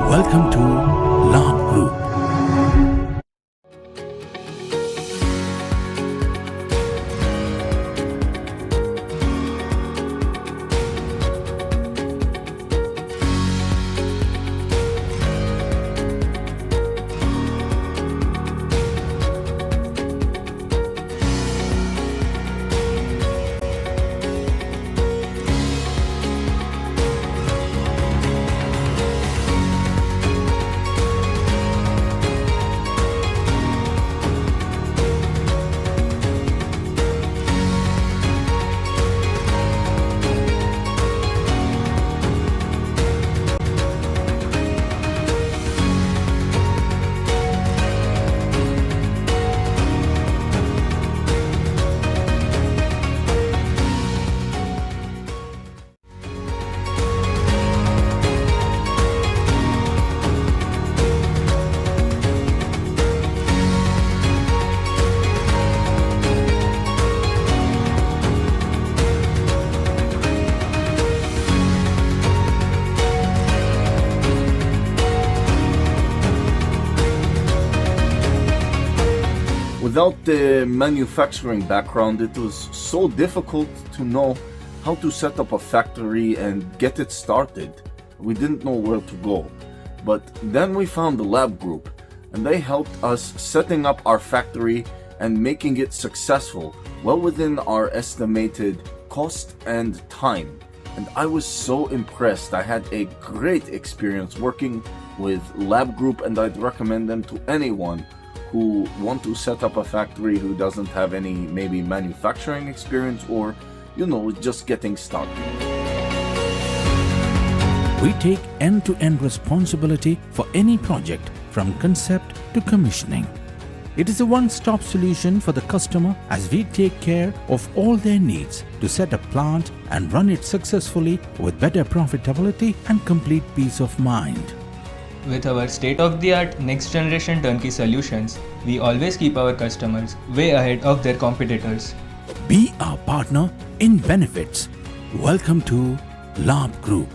Welcome to Labh Group. Without the manufacturing background, it was so difficult to know how to set up a factory and get it started. We didn't know where to go. But then we found the Labh Group, and they helped us setting up our factory and making it successful, well within our estimated cost and time. And I was so impressed. I had a great experience working with Labh Group, and I'd recommend them to anyone who want to set up a factory who doesn't have any maybe manufacturing experience or, just getting started. We take end-to-end responsibility for any project from concept to commissioning. It is a one-stop solution for the customer as we take care of all their needs to set a plant and run it successfully with better profitability and complete peace of mind. With our state-of-the-art next-generation turnkey solutions, we always keep our customers way ahead of their competitors. Be our partner in benefits. Welcome to Labh Group.